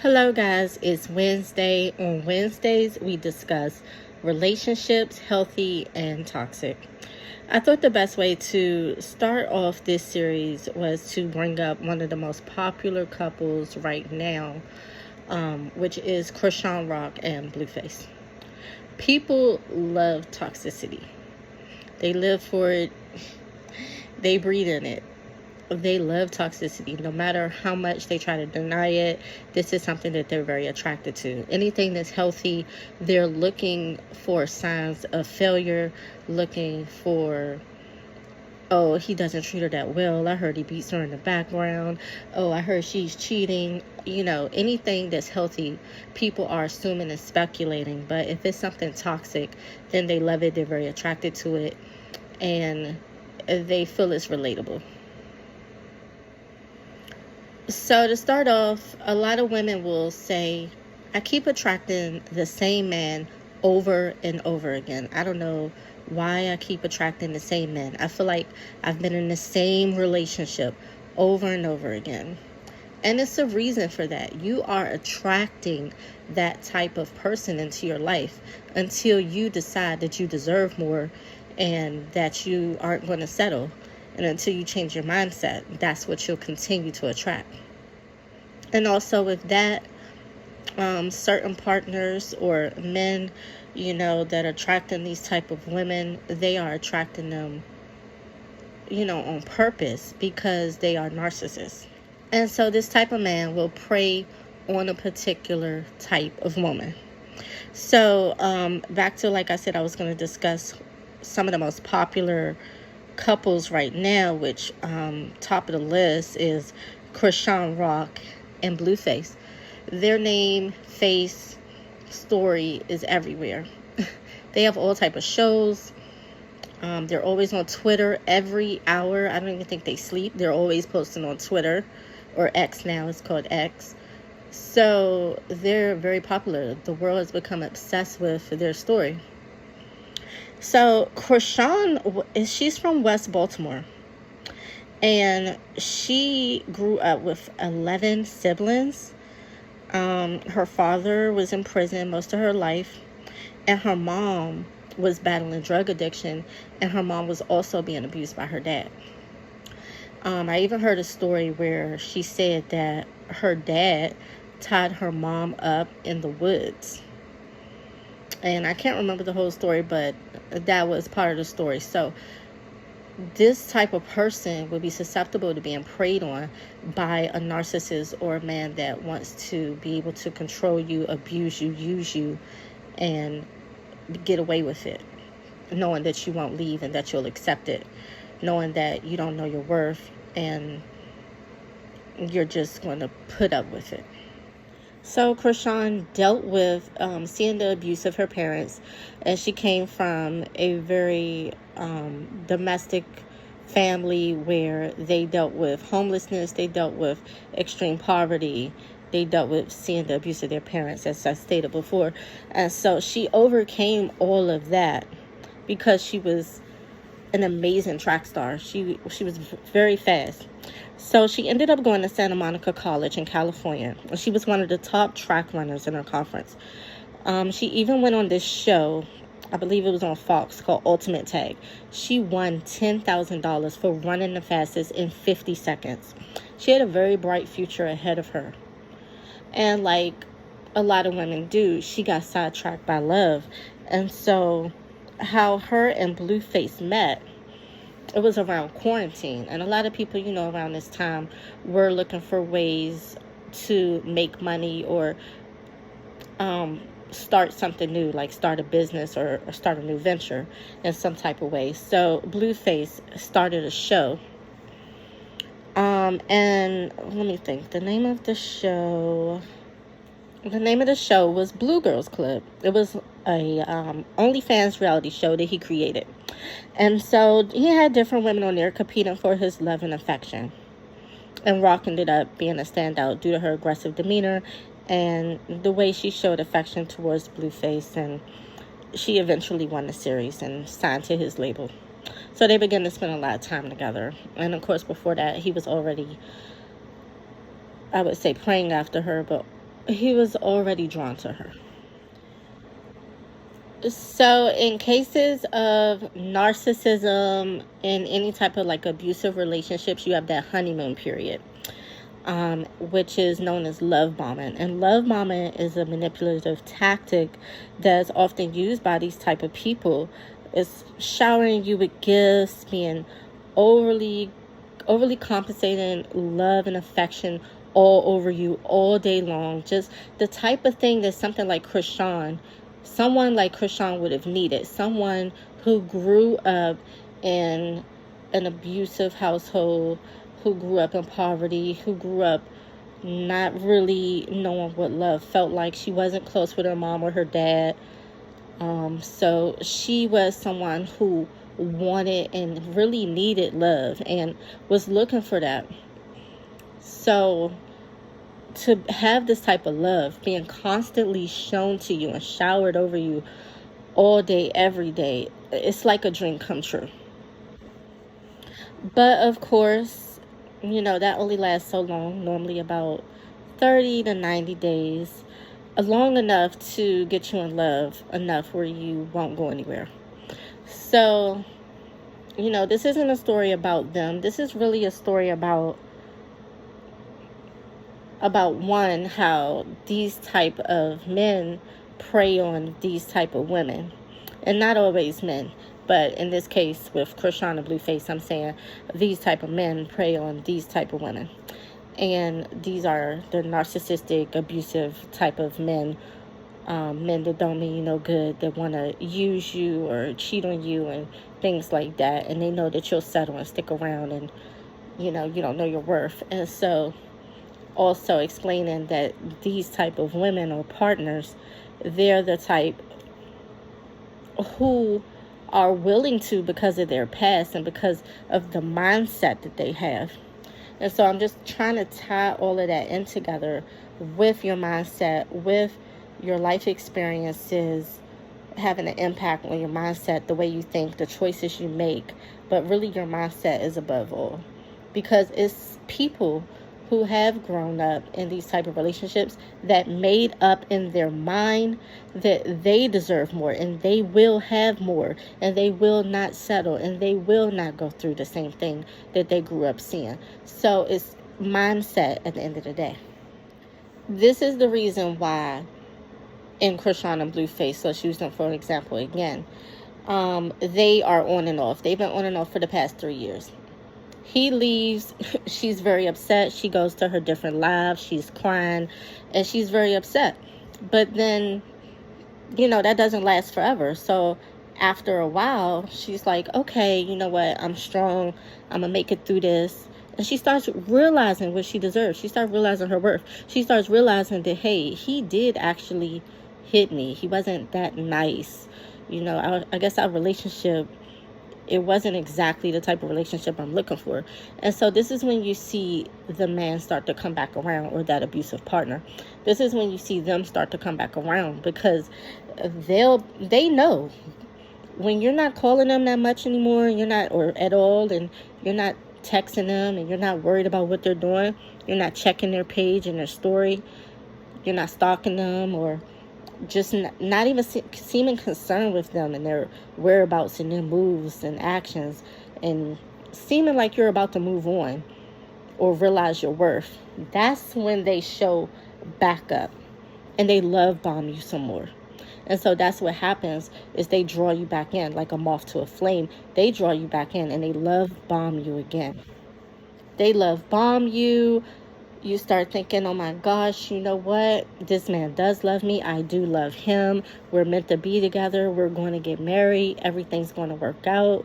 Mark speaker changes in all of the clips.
Speaker 1: Hello, guys. It's Wednesday. On Wednesdays, we discuss relationships, healthy and toxic. I thought the best way to start off this series was to bring up one of the most popular couples right now, which is Krishan Rock and Blueface. People love toxicity. They live for it. They breathe in it. They love toxicity. No matter how much they try to deny it, this is something that they're very attracted to. Anything that's healthy, they're looking for signs of failure, looking for, oh, he doesn't treat her that well. I heard he beats her in the background. Oh, I heard she's cheating. Anything that's healthy, people are assuming and speculating. But if it's something toxic, then they love it. They're very attracted to it. And they feel it's relatable. So to start off, a lot of women will say, I keep attracting the same man over and over again. I don't know why I keep attracting the same men. I feel like I've been in the same relationship over and over again. And it's a reason for that. You are attracting that type of person into your life until you decide that you deserve more and that you aren't going to settle. And until you change your mindset, that's what you'll continue to attract. And also with that, certain partners or men, that are attracting these type of women, they are attracting them, on purpose because they are narcissists. And so this type of man will prey on a particular type of woman. So back to, like I said, I was going to discuss some of the most popular couples right now, which top of the list is Krishan Rock and Blueface. Their name, face, story is everywhere. They have all type of shows. They're always on Twitter every hour. I don't even think they sleep. They're always posting on Twitter, or X now. It's called X. So they're very popular. The world has become obsessed with their story. So Krishan, she's from West Baltimore, and she grew up with 11 siblings. Her father was in prison most of her life, and her mom was battling drug addiction, and her mom was also being abused by her dad. I even heard a story where she said that her dad tied her mom up in the woods. And I can't remember the whole story, but that was part of the story. So this type of person would be susceptible to being preyed on by a narcissist or a man that wants to be able to control you, abuse you, use you, and get away with it, knowing that you won't leave and that you'll accept it, knowing that you don't know your worth and you're just going to put up with it. So Krishan dealt with seeing the abuse of her parents, and she came from a very domestic family where they dealt with homelessness, they dealt with extreme poverty, they dealt with seeing the abuse of their parents, as I stated before. And so she overcame all of that because she was an amazing track star. She was very fast. So she ended up going to Santa Monica College in California. She was one of the top track runners in her conference. She even went on this show, I believe it was on Fox, called Ultimate Tag. She won $10,000 for running the fastest in 50 seconds. She had a very bright future ahead of her. And like a lot of women do, she got sidetracked by love. And so how her and Blueface met, it was around quarantine, and a lot of people, around this time were looking for ways to make money or start something new, like start a business or start a new venture in some type of way. So Blueface started a show, and let me think. The name of the show was Blue Girls Club. It was a OnlyFans reality show that he created. And so he had different women on there competing for his love and affection. And Rock ended up being a standout due to her aggressive demeanor and the way she showed affection towards Blueface. And she eventually won the series and signed to his label. So they began to spend a lot of time together. And of course, before that, he was already, I would say, praying after her, but he was already drawn to her. So, in cases of narcissism in any type of like abusive relationships, you have that honeymoon period, which is known as love bombing. And love bombing is a manipulative tactic that's often used by these type of people. It's showering you with gifts, being overly compensating love and affection all over you all day long. Just the type of thing that someone like Krishan would have needed. Someone who grew up in an abusive household, who grew up in poverty, who grew up not really knowing what love felt like. She wasn't close with her mom or her dad. So she was someone who wanted and really needed love and was looking for that. So to have this type of love being constantly shown to you and showered over you all day, every day, it's like a dream come true. But of course, that only lasts so long, normally about 30 to 90 days, long enough to get you in love enough where you won't go anywhere. So, this isn't a story about them. This is really a story about one, how these type of men prey on these type of women. And not always men, but in this case with Krishan and Blueface, I'm saying these type of men prey on these type of women. And these are the narcissistic, abusive type of men. Men that don't mean you no good, that want to use you or cheat on you and things like that. And they know that you'll settle and stick around, and you don't know your worth. And so also explaining that these type of women or partners, they're the type who are willing to, because of their past and because of the mindset that they have. And so I'm just trying to tie all of that in together with your mindset, with your life experiences having an impact on your mindset, the way you think, the choices you make. But really your mindset is above all, because it's people who have grown up in these type of relationships that made up in their mind that they deserve more and they will have more and they will not settle and they will not go through the same thing that they grew up seeing. So it's mindset at the end of the day. This is the reason why in Krishan and Blueface, let's use them for an example again, they are on and off. They've been on and off for the past 3 years. He leaves. She's very upset. She goes to her different lives. She's crying and she's very upset. But then, that doesn't last forever. So after a while, she's like, okay, you know what? I'm strong. I'm going to make it through this. And she starts realizing what she deserves. She starts realizing her worth. She starts realizing that, hey, he did actually hit me. He wasn't that nice. I guess our relationship, it wasn't exactly the type of relationship I'm looking for. And so this is when you see the man start to come back around, or that abusive partner. This is when you see them start to come back around, because they know when you're not calling them that much anymore, you're not, or at all, and you're not texting them and you're not worried about what they're doing, you're not checking their page and their story, you're not stalking them, or just not even seeming concerned with them and their whereabouts and their moves and actions, and seeming like you're about to move on or realize your worth. That's when they show back up and they love bomb you some more. And so that's what happens, is they draw you back in like a moth to a flame. They draw you back in and they love bomb you again. They love bomb you. You start thinking, oh my gosh, you know what? This man does love me. I do love him. We're meant to be together. We're going to get married. Everything's going to work out.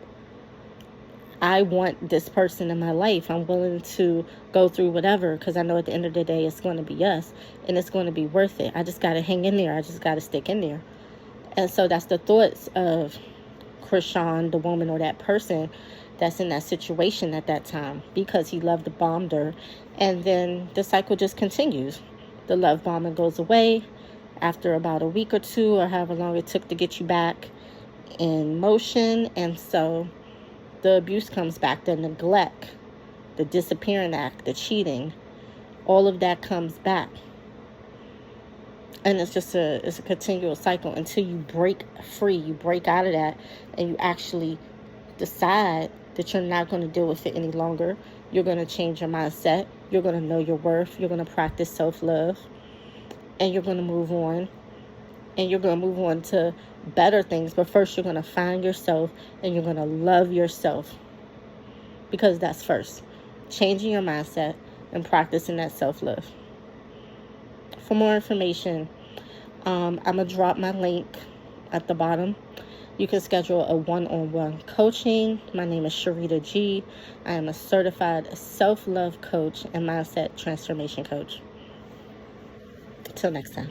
Speaker 1: I want this person in my life. I'm willing to go through whatever, because I know at the end of the day, it's going to be us and it's going to be worth it. I just got to hang in there. I just got to stick in there. And so that's the thoughts of Krishan, the woman, or that person that's in that situation at that time, because he loved bombed her. And then the cycle just continues. The love bombing goes away after about a week or two, or however long it took to get you back in motion. And so the abuse comes back, the neglect, the disappearing act, the cheating, all of that comes back. And it's a continual cycle until you break free, you break out of that, and you actually decide that you're not going to deal with it any longer. You're going to change your mindset. You're going to know your worth. You're going to practice self-love, and you're going to move on. And you're going to move on to better things. But first, you're going to find yourself, and you're going to love yourself, because that's first. Changing your mindset and practicing that self-love. For more information, I'm going to drop my link at the bottom. You can schedule a one-on-one coaching. My name is Sharita G. I am a certified self-love coach and mindset transformation coach. Until next time.